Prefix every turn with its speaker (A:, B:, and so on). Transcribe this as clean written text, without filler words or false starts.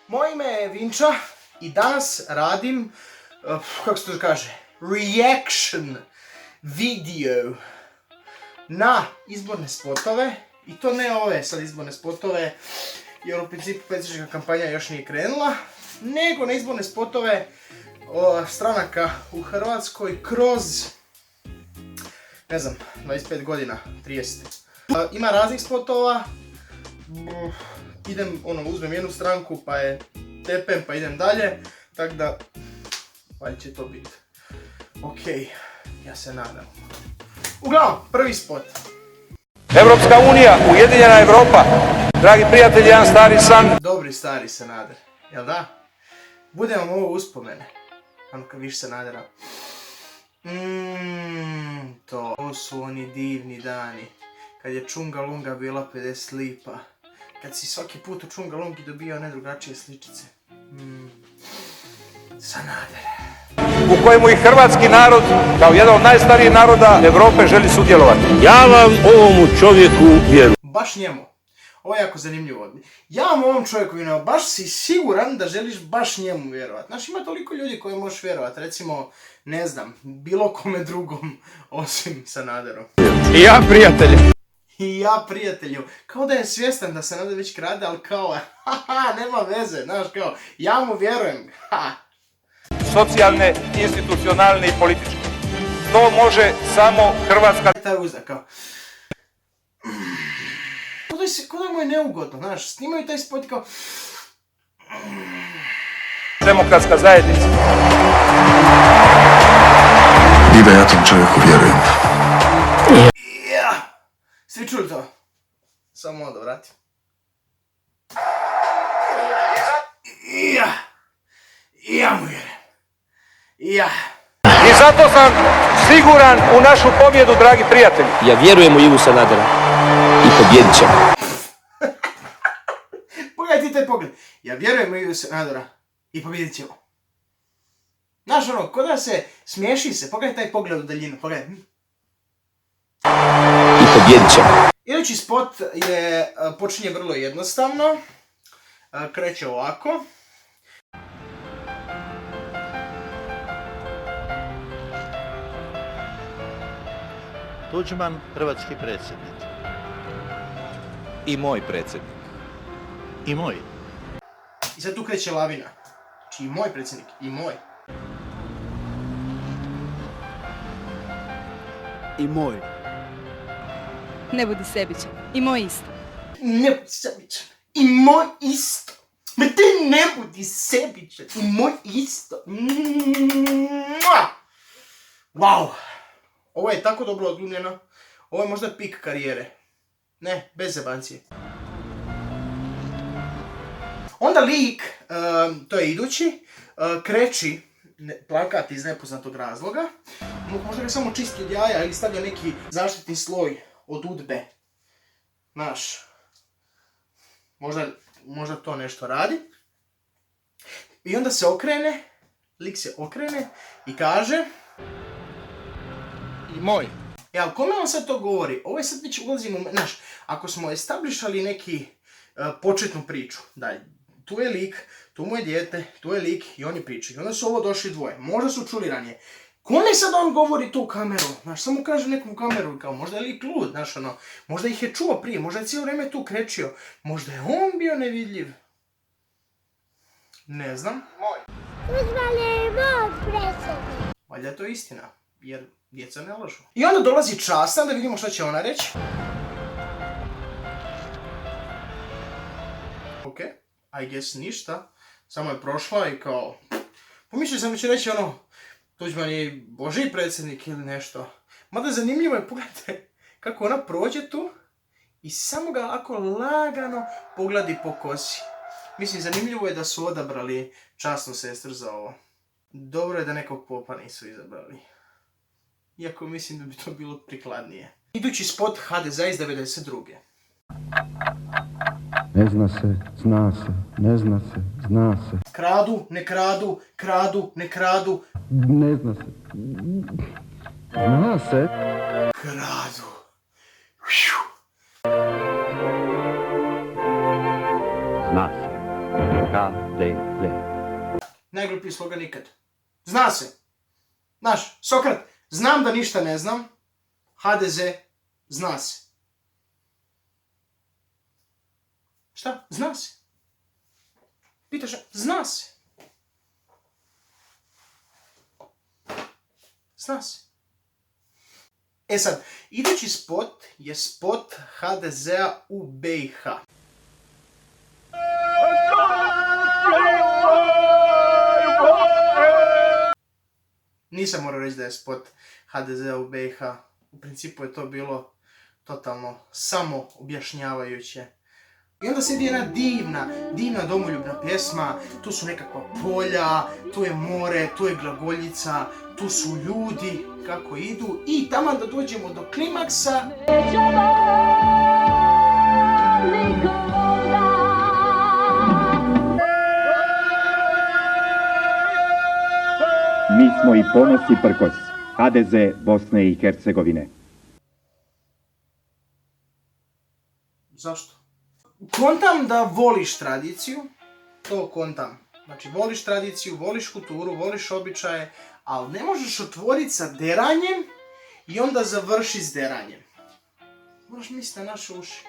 A: Moje ime je Vinča i danas radim, kako se to kaže, reaction video na izborne spotove. I to ne ove sad izborne spotove, jer u principu predsjednička kampanja još nije krenula, nego na izborne spotove stranaka u Hrvatskoj kroz, ne znam, 25 godina, 30. Ima raznih spotova, uzmem jednu stranku pa je tepem pa idem dalje, tako da, valjda će to biti okej, ja se nadam. Uglavnom, prvi spot.
B: Evropska unija, Ujedinjena Evropa, dragi prijatelji, jedan stari san.
A: Dobri stari Sanader, jel da? Bude vam ovo uspomene, ono kad viš Sanadera. To su oni divni dani, kad je Čunga Lunga bila 50 lipa, kad si svaki put u Čunga Lungi dobio one drugačije sličice. Sanader.
B: U kojemu i hrvatski narod, kao jedan od najstarijih naroda Evrope, želi sudjelovati.
C: Ja vam ovomu čovjeku vjerujem.
A: Baš njemu. Ovo je jako zanimljivo. Ja vam ovom čovjeku vjerujem, baš si siguran da želiš baš njemu vjerovat. Znaš, ima toliko ljudi koji možeš vjerovat, recimo, ne znam, bilo kome drugom osim Sanaderom.
C: I ja, prijatelji.
A: I ja, prijatelju. Kao da je svjestan da Sanader već krade, ali kao, nema veze, znaš, kao, ja mu vjerujem,
B: Socijalne, institucionalne i političke. To može samo Hrvatska.
A: Taj uzdak, kao. Ko da mu je neugodno, znaš, snimaju taj spot kao.
B: Demokratska zajednica.
D: I da ja tom čovjeku vjerujem.
A: Svi čuli to? Samo da vratim. Ja mu vjerujem.
B: I zato sam siguran u našu pobjedu, dragi prijatelji.
C: Ja vjerujem u Ivu Sanadera i pobjedit ćemo.
A: Pogledaj ti taj pogled. Ja vjerujem u Ivu Sanadera i pobjedit ćemo. Znaš ono, ko da se smiješi se, pogledaj taj pogled u daljinu, pogledaj.
C: I pobjedit ćemo.
A: Idući spot počinje vrlo jednostavno. Kreće ovako.
E: Tuđman, hrvatski predsjednik.
F: I moj predsjednik.
E: I moj.
A: I sad tu kreće lavina. Znači i moj predsjednik, i moj.
E: I moj.
G: Ne budi sebičan. I moj isto.
A: Ne budi sebičan. I moj isto. Ma ti ne budi sebičan. I moj isto. Wow. Ovo je tako dobro odglumljeno. Ovo je možda pik karijere. Ne, bez zebancije. Onda lik, to je idući, kreći plakat iz nepoznatog razloga. Možda ga samo čisti od jaja ili stavlja neki zaštitni sloj od udbe. Znaš, možda to nešto radi. I onda se okrene, lik se okrene i kaže...
F: I moj.
A: Ali kome on sad to govori? Ovo je sad već ulazimo, znaš, ako smo establishali neki početnu priču, da tu je lik, tu mu je dijete, tu je lik i oni pričaju. I onda su ovo došli dvoje, možda su čuli ranije. Kome sad on govori tu u kameru? Znaš, samo kaže nekom u kameru, kao možda je lik lud, znaš ono, možda ih je čuo prije, možda je cijelo vrijeme tu krečio, možda je on bio nevidljiv. Ne znam.
H: Tuđman je moj predsjednik.
A: Valjda je to istina, jer djeca ne lažu. I onda dolazi Časna, da vidimo šta će ona reći. Ok, I guess ništa. Samo je prošla i kao... Pomislio sam da će reći ono... Tuđman je Božji predsjednik ili nešto. Mada zanimljivo je, pogledajte kako ona prođe tu i samo ga ako lagano pogledi po kosi. Mislim, zanimljivo je da su odabrali Časnu sestru za ovo. Dobro je da nekog popa nisu izabrali. Iako mislim da bi to bilo prikladnije. Idući spot HDZ iz 92.
I: Ne zna se, zna se, ne zna se, zna se.
A: Kradu, ne kradu, kradu, ne kradu.
I: Ne zna se. Zna se.
A: Kradu.
I: Zna se. HDZ.
A: Najgluplji slogan nikad. Zna se. Znaš, Sokrat, znam da ništa ne znam. HDZ, zna se. Šta? Zna se. Pitaš, zna se. Zna se. E sad, idući spot je spot HDZ-a u BiH. Nisam morao reći da je spot HDZ-a u BiH. U principu je to bilo totalno samo objašnjavajuće. I onda slijedi jedna divna domoljubna pjesma, tu su nekakva polja, tu je more, tu je glagoljica, tu su ljudi kako idu i taman da dođemo do klimaksa.
I: Mi smo i Ponos i Prkos, HDZ Bosne i Hercegovine.
A: Zašto? Kontam da voliš tradiciju, to kontam. Znači, voliš tradiciju, voliš kulturu, voliš običaje, ali ne možeš otvoriti sa deranjem i onda završi s deranjem. Moraš misliti na naše uši.